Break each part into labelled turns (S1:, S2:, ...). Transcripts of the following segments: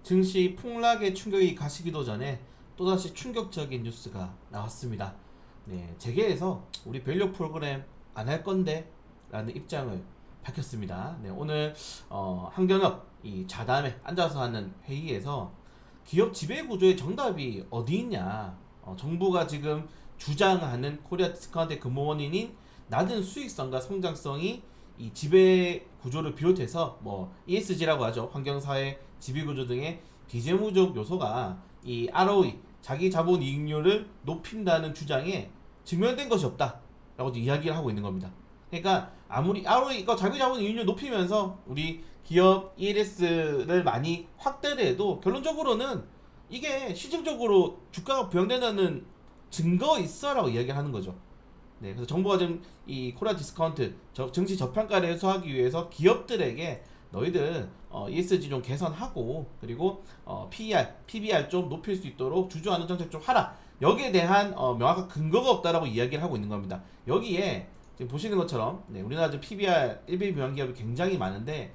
S1: 증시 폭락의 충격이 가시기도 전에 또다시 충격적인 뉴스가 나왔습니다. 네, 재계에서 우리 밸류 프로그램 안 할 건데 라는 입장을 밝혔습니다. 네, 오늘 한경협 이 자담에 앉아서 하는 회의에서 기업 지배 구조의 정답이 어디 있냐, 정부가 지금 주장하는 코리아 디스카운트의 근본 원인인 낮은 수익성과 성장성이 이 지배 구조를 비롯해서 뭐 ESG라고 하죠. 환경사회 지배 구조 등의 비재무적 요소가 이 ROE 자기 자본 이익률을 높인다는 주장에 증명된 것이 없다라고 이야기를 하고 있는 겁니다. 그러니까 아무리 ROE가 자기 자본 이익률 높이면서 우리 기업 ELS를 많이 확대를 해도 결론적으로는 이게 시중적으로 주가가 부양된다는 증거 있어라고 이야기를 하는 거죠. 네, 그래서 정부가 지금 이 코리아 디스카운트 증시 저평가를 해소하기 위해서 기업들에게 너희들 ESG 좀 개선하고 그리고 PBR 좀 높일 수 있도록 주주하는 정책 좀 하라. 여기에 대한 명확한 근거가 없다라고 이야기를 하고 있는 겁니다. 여기에 지금 보시는 것처럼 네, 우리나라 지금 PBR 1비 비용 기업이 굉장히 많은데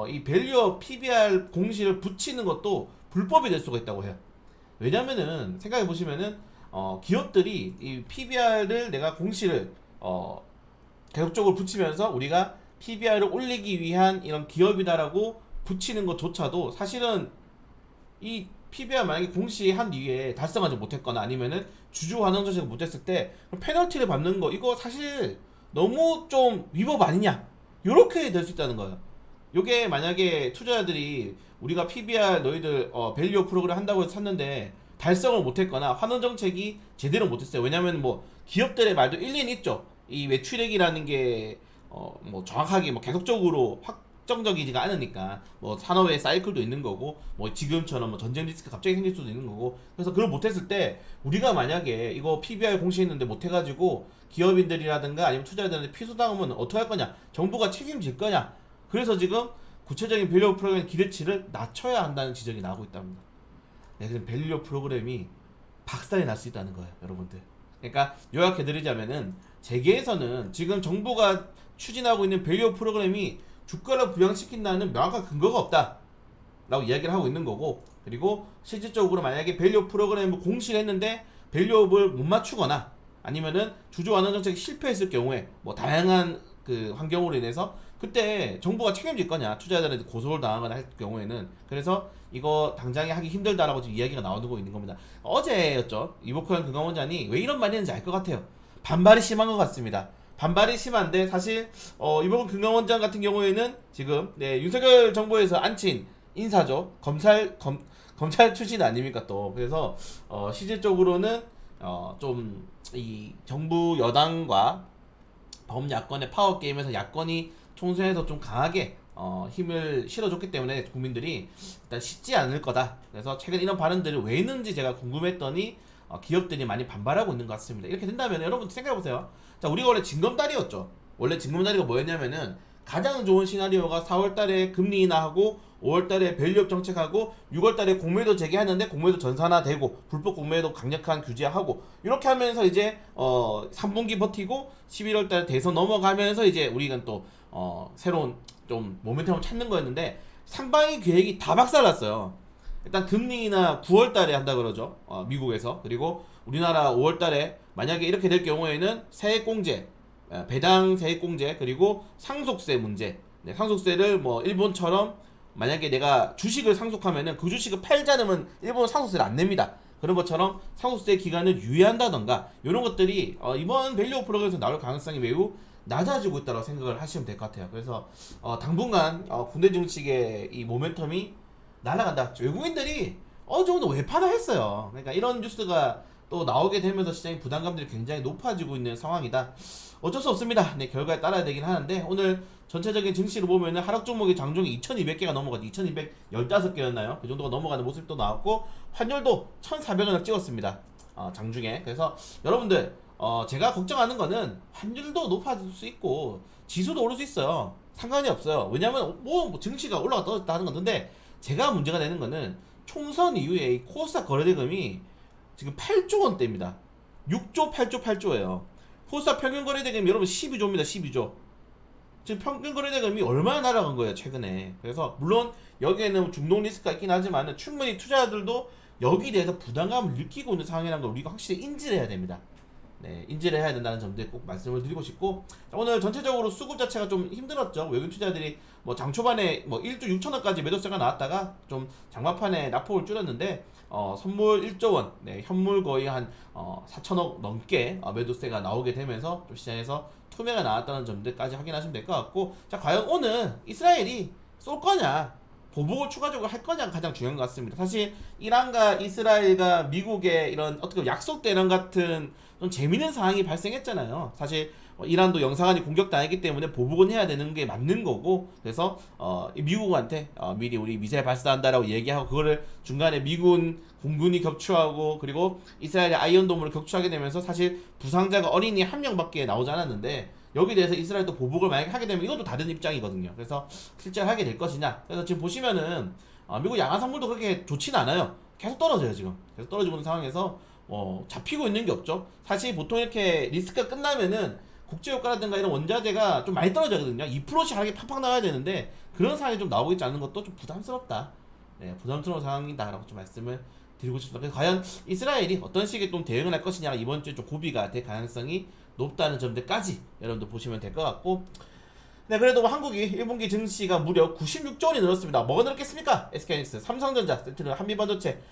S1: 이 밸류업 PBR 공시를 붙이는 것도 불법이 될 수가 있다고 해요. 왜냐면은 생각해 보시면은 기업들이 이 PBR을 내가 공시를 계속적으로 붙이면서 우리가 PBR을 올리기 위한 이런 기업이다라고 붙이는 것조차도 사실은 이 PBR 만약에 공시한 이후에 달성하지 못했거나 아니면은 주주 환원 정책을 못했을 때 페널티를 받는 거 이거 사실 너무 좀 위법 아니냐 요렇게 될 수 있다는 거예요. 요게 만약에 투자자들이 우리가 PBR 너희들 밸류 프로그램 한다고 해서 샀는데 달성을 못했거나 환원 정책이 제대로 못했어요. 왜냐면 뭐 기업들의 말도 일리는 있죠. 이 매출액이라는 게 뭐 정확하게 뭐 계속적으로 확정적이지가 않으니까 뭐 산업의 사이클도 있는 거고 뭐 지금처럼 뭐 전쟁 리스크 갑자기 생길 수도 있는 거고 그래서 그걸 못했을 때 우리가 만약에 이거 PBR 공시했는데 못해가지고 기업인들이라든가 아니면 투자자들한테 피소당하면 어떻게 할 거냐, 정부가 책임질 거냐. 그래서 지금 구체적인 밸류 프로그램 기대치를 낮춰야 한다는 지적이 나오고 있답니다. 네, 그럼 밸류 프로그램이 박살이 날 수 있다는 거예요, 여러분들. 그러니까 요약해드리자면은 재계에서는 지금 정부가 추진하고 있는 밸류 프로그램이 주가를 부양시킨다는 명확한 근거가 없다라고 이야기를 하고 있는 거고, 그리고 실질적으로 만약에 밸류 프로그램을 공시를 했는데 밸류업을 못 맞추거나 아니면은 주주 완화 정책이 실패했을 경우에 뭐 다양한 그 환경으로 인해서 그때 정부가 책임질 거냐, 투자자들한테 고소를 당하거나 할 경우에는. 그래서 이거 당장에 하기 힘들다라고 지금 이야기가 나오고 있는 겁니다. 어제였죠. 이보크현 금감원장이 왜 이런 말이 했는지 알 것 같아요. 반발이 심한 것 같습니다. 반발이 심한데 사실 이보크 금감원장 같은 경우에는 지금 네, 윤석열 정부에서 앉힌 인사죠. 검찰 출신 아닙니까 또. 그래서 실질적으로는 좀 이 정부 여당과 범야권의 파워 게임에서 야권이 총선에서 좀 강하게 힘을 실어줬기 때문에 국민들이 일단 쉽지 않을 거다. 그래서 최근 이런 발언들이 왜 있는지 제가 궁금했더니 기업들이 많이 반발하고 있는 것 같습니다. 이렇게 된다면 여러분 생각해보세요. 자, 우리가 원래 징검다리였죠. 원래 징검다리가 뭐였냐면은 가장 좋은 시나리오가 4월달에 금리 인하하고 5월달에 밸류업 정책하고 6월달에 공매도 재개하는데 공매도 전산화되고 불법 공매도 강력한 규제하고 이렇게 하면서 이제 3분기 버티고 11월달 대선 넘어가면서 이제 우리가 또 새로운 좀 모멘텀을 찾는 거였는데 상반기 계획이 다 박살났어요. 일단 금리 인하 9월달에 한다 그러죠. 미국에서. 그리고 우리나라 5월달에 만약에 이렇게 될 경우에는 세액공제, 배당 세액공제, 그리고 상속세 문제. 네, 상속세를 뭐 일본처럼 만약에 내가 주식을 상속하면은 그 주식을 팔지 않으면 일본은 상속세를 안 냅니다. 그런 것처럼 상속세 기간을 유예한다던가 이런 것들이 이번 밸류 프로그램에서 나올 가능성이 매우 낮아지고 있다고 생각을 하시면 될 것 같아요. 그래서 당분간 군대 정책의 이 모멘텀이 날아간다. 외국인들이 어느 정도 외파다 했어요. 그러니까 이런 뉴스가 또 나오게 되면서 시장의 부담감들이 굉장히 높아지고 있는 상황이다. 어쩔 수 없습니다. 네, 결과에 따라야 되긴 하는데 오늘 전체적인 증시를 보면은 하락 종목의 장중이 2200개가 넘어가죠. 2215개였나요? 그 정도가 넘어가는 모습도 나왔고 환율도 1400원을 찍었습니다. 장중에. 그래서 여러분들 제가 걱정하는 거는 환율도 높아질 수 있고 지수도 오를 수 있어요. 상관이 없어요. 왜냐면 뭐 증시가 올라갔다 떨어졌다 하는 건데 제가 문제가 되는 거는 총선 이후에 이 코스닥 거래대금이 지금 8조 원대입니다. 6조, 8조, 8조예요. 코스닥 평균 거래대금이 여러분 12조입니다. 12조. 지금 평균 거래대금이 얼마나 날아간 거예요 최근에. 그래서 물론 여기에는 중동 리스크가 있긴 하지만 충분히 투자자들도 여기에 대해서 부담감을 느끼고 있는 상황이라는 걸 우리가 확실히 인지를 해야 됩니다. 네, 인지를 해야 된다는 점들 꼭 말씀을 드리고 싶고, 자, 오늘 전체적으로 수급 자체가 좀 힘들었죠. 외국인 투자들이 뭐 장 초반에 뭐 1조 6천억까지 매도세가 나왔다가 좀 장마판에 낙폭을 줄였는데 선물 1조 원, 네, 현물 거의 한 4천억 넘게 매도세가 나오게 되면서 좀 시장에서 투매가 나왔다는 점들까지 확인하시면 될 것 같고, 자, 과연 오늘 이스라엘이 쏠 거냐, 보복을 추가적으로 할 거냐가 가장 중요한 것 같습니다. 사실 이란과 이스라엘과 미국의 이런 어떻게 약속 대련 같은 좀 재밌는 상황이 발생했잖아요. 사실 이란도 영사관이 공격당했기 때문에 보복은 해야 되는 게 맞는 거고, 그래서 미국한테 미리 우리 미사일 발사한다라고 얘기하고, 그거를 중간에 미군 공군이 격추하고 그리고 이스라엘의 아이언돔으로 격추하게 되면서 사실 부상자가 어린이 한 명밖에 나오지 않았는데, 여기에 대해서 이스라엘도 보복을 만약에 하게 되면 이것도 다른 입장이거든요. 그래서 실제 하게 될 것이냐. 그래서 지금 보시면은 미국 양화 선물도 그렇게 좋진 않아요. 계속 떨어져요 지금. 계속 떨어지고 있는 상황에서 잡히고 있는 게 없죠. 사실 보통 이렇게 리스크가 끝나면은 국제유가라든가 이런 원자재가 좀 많이 떨어지거든요. 2%씩 하게 팍팍 나와야 되는데 그런 상황이 좀 나오고 있지 않은 것도 좀 부담스럽다. 네, 부담스러운 상황이다라고 좀 말씀을 드리고 싶습니다. 그래서 과연 이스라엘이 어떤 식의 좀 대응을 할 것이냐가 이번 주에 좀 고비가 될 가능성이 높다는 점들까지 여러분들 보시면 될 것 같고, 네, 그래도 한국이 1분기 증시가 무려 96조 원이 늘었습니다. 뭐가 늘었겠습니까? SK하이닉스, 삼성전자, 센트럴, 한미반도체,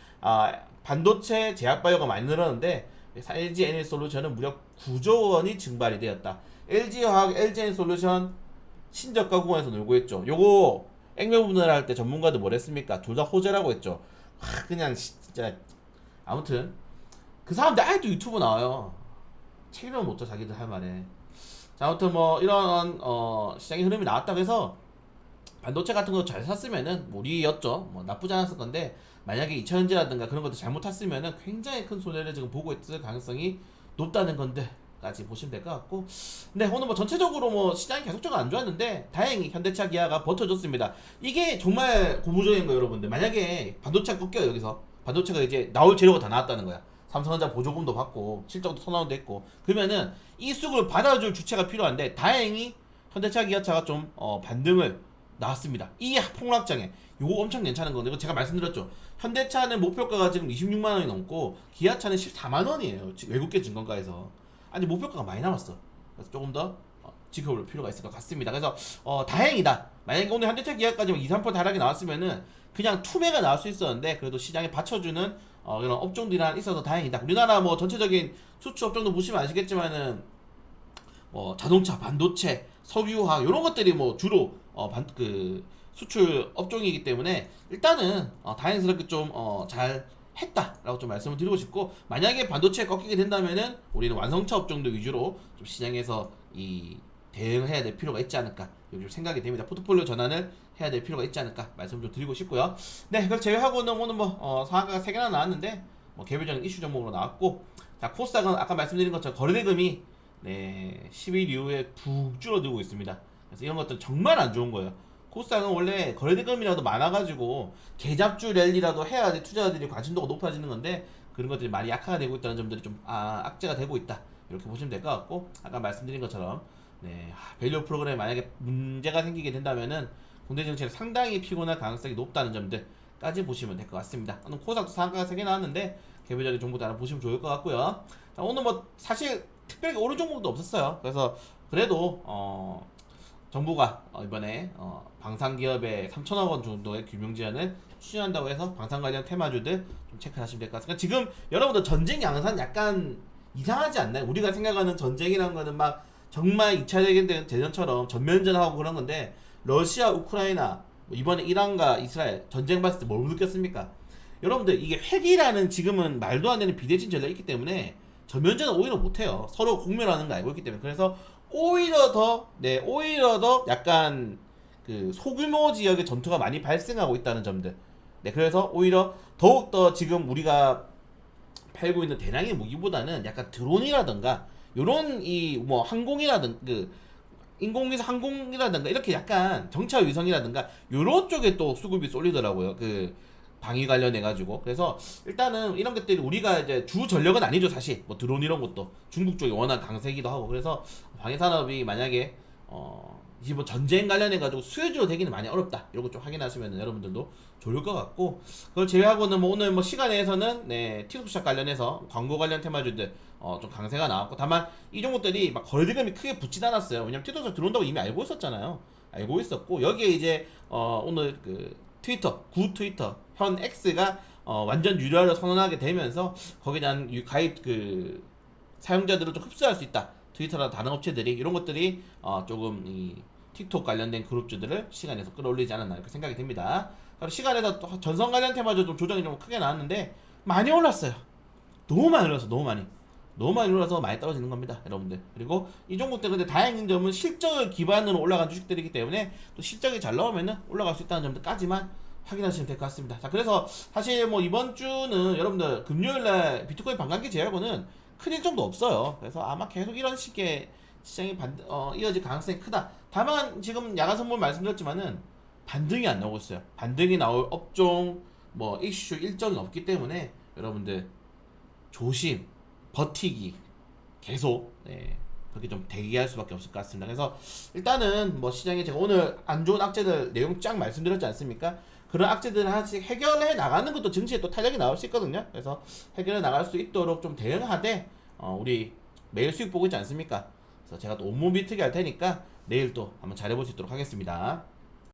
S1: 반도체, 제약바이오가 많이 늘었는데 LG 에너지솔루션은 무려 9조 원이 증발이 되었다. LG화학, LG에너지솔루션 신저가 구간에서 놀고 있죠. 요거 액면 분할할 때 전문가들 뭐랬습니까? 둘 다 호재라고 했죠. 그냥 진짜 아무튼 그 사람들 아직도 유튜브 나와요. 책임을 못 져 자기들 할 말에. 자, 아무튼 뭐 이런 시장의 흐름이 나왔다고 해서 반도체 같은 거 잘 샀으면은 우리였죠. 뭐 나쁘지 않았을 건데, 만약에 2차전지라든가 그런 것도 잘못 탔으면은 굉장히 큰 손해를 지금 보고 있을 가능성이 높다는 건데까지 보시면 될 것 같고, 근데 오늘 뭐 전체적으로 뭐 시장이 계속적으로 안 좋았는데 다행히 현대차 기아가 버텨줬습니다. 이게 정말 고무적인 거예요 여러분들. 만약에 반도체가 꺾여요. 여기서 반도체가 이제 나올 재료가 다 나왔다는 거야. 삼성전자 보조금도 받고 실적도 선언도 했고, 그러면은 이 수급을 받아줄 주체가 필요한데 다행히 현대차 기아차가 좀 반등을 나왔습니다. 이 폭락장에 요거 엄청 괜찮은 건데, 이거 제가 말씀드렸죠. 현대차는 목표가가 지금 26만 원이 넘고 기아차는 14만 원이에요. 외국계 증권가에서. 아니 목표가가 많이 남았어. 그래서 조금 더 지켜볼 필요가 있을 것 같습니다. 그래서 다행이다. 만약에 오늘 현대차 기아까지 2, 3% 하락이 나왔으면은 그냥 투매가 나올 수 있었는데, 그래도 시장에 받쳐주는 이런 업종들이 있어서 다행이다. 우리나라 뭐 전체적인 수출 업종도 보시면 아시겠지만은 자동차, 반도체, 석유화학 이런 것들이 뭐 주로 수출 업종이기 때문에 일단은 다행스럽게 좀 잘 했다라고 좀 말씀을 드리고 싶고, 만약에 반도체에 꺾이게 된다면은 우리는 완성차 업종들 위주로 좀 시장에서 이 대응을 해야 될 필요가 있지 않을까 요즘 생각이 됩니다. 포트폴리오 전환을 해야 될 필요가 있지 않을까 말씀 좀 드리고 싶고요. 네, 그걸 제외하고는 오늘 뭐 상한가가 3개나 나왔는데 뭐 개별적인 이슈 종목으로 나왔고, 자, 코스닥은 아까 말씀드린 것처럼 거래대금이 10일 이후에 푹 줄어들고 있습니다. 그래서 이런 것들 정말 안 좋은 거예요. 코스닥은 원래 거래대금이라도 많아가지고 계잡주 랠리라도 해야지 투자자들이 관심도가 높아지는 건데, 그런 것들이 많이 약화가 되고 있다는 점들이 좀 악재가 되고 있다 이렇게 보시면 될 것 같고, 아까 말씀드린 것처럼 밸류 프로그램에 만약에 문제가 생기게 된다면은 국내 정치를 상당히 피곤할 가능성이 높다는 점들까지 보시면 될 것 같습니다. 오늘 코스닥도 상한가가 3개 나왔는데 개별적인 정보도 하나 보시면 좋을 것 같고요. 자, 오늘 뭐 사실 특별히 오른 종목도 없었어요. 그래서 그래도 정부가 이번에 방산기업에 3천억 원 정도의 규명 지원을 추진한다고 해서 방산 관련 테마주들 좀 체크하시면 될 것 같습니다. 지금 여러분들 전쟁 양상 약간 이상하지 않나요? 우리가 생각하는 전쟁이라는 거는 막 정말 2차 대전처럼 전면전하고 그런 건데, 러시아, 우크라이나, 이번에 이란과 이스라엘 전쟁 봤을 때 뭘 느꼈습니까? 여러분들 이게 핵이라는 지금은 말도 안 되는 비대칭 전략이 있기 때문에 전면전은 오히려 못해요. 서로 공멸하는 거 알고 있기 때문에. 그래서 오히려 더 약간 그 소규모 지역의 전투가 많이 발생하고 있다는 점들. 네, 그래서 오히려 더욱더 지금 우리가 팔고 있는 대량의 무기보다는 약간 드론이라든가 요런 이 뭐 항공이라든가 인공위성 항공이라든가 이렇게 약간 정찰 위성이라든가 요런 쪽에 또 수급이 쏠리더라고요. 그 방위 관련해 가지고. 그래서 일단은 이런 것들이 우리가 이제 주 전력은 아니죠 사실. 뭐 드론 이런 것도 중국 쪽이 워낙 강세기도 하고, 그래서 방위 산업이 만약에 이제 뭐 전쟁 관련해 가지고 수혜주로 되기는 많이 어렵다. 이런 거 좀 확인하시면 여러분들도 좋을 것 같고, 그걸 제외하고는 뭐 오늘 뭐 시간에서는 네 틱톡샵 관련해서 광고 관련 테마주들 좀 강세가 나왔고, 다만 이 종목들이 막 거래대금이 크게 붙진 않았어요. 왜냐면 틱톡샵 들어온다고 이미 알고 있었잖아요. 알고 있었고, 여기에 이제 오늘 그 트위터 구 트위터 현 X가 완전 유료화를 선언하게 되면서 거기에 대한 가입 그 사용자들을 좀 흡수할 수 있다. 트위터나 다른 업체들이 이런 것들이 조금 이 틱톡 관련된 그룹주들을 시간에서 끌어올리지 않았나 이렇게 생각이 됩니다. 그리고 시간에서 또 전선 관련 테마도 좀 조정이 좀 크게 나왔는데 많이 올랐어요. 너무 많이 올랐어, 너무 많이. 너무 많이 올라서 많이 떨어지는 겁니다, 여러분들. 그리고 이 종목들 근데 다행인 점은 실적을 기반으로 올라간 주식들이기 때문에 또 실적이 잘 나오면은 올라갈 수 있다는 점까지만 확인하시면 될 것 같습니다. 자, 그래서 사실 뭐 이번 주는 여러분들 금요일날 비트코인 반감기 제외하고는 큰 일정도 없어요. 그래서 아마 계속 이런 식의 시장이 이어질 가능성이 크다. 다만 지금 야간 선물 말씀드렸지만은 반등이 안 나오고 있어요. 반등이 나올 업종 뭐 이슈 일정이 없기 때문에 여러분들 조심, 버티기 계속 그렇게 좀 대기할 수밖에 없을 것 같습니다. 그래서 일단은 뭐 시장에 제가 오늘 안 좋은 악재들 내용 쫙 말씀드렸지 않습니까? 그런 악재들을 하나씩 해결해 나가는 것도 증시에 또 탄력이 나올 수 있거든요. 그래서 해결해 나갈 수 있도록 좀 대응하되 우리 매일 수익 보고 있지 않습니까? 그래서 제가 또 온몸 비트기 할 테니까 내일 또 한번 잘해볼 수 있도록 하겠습니다.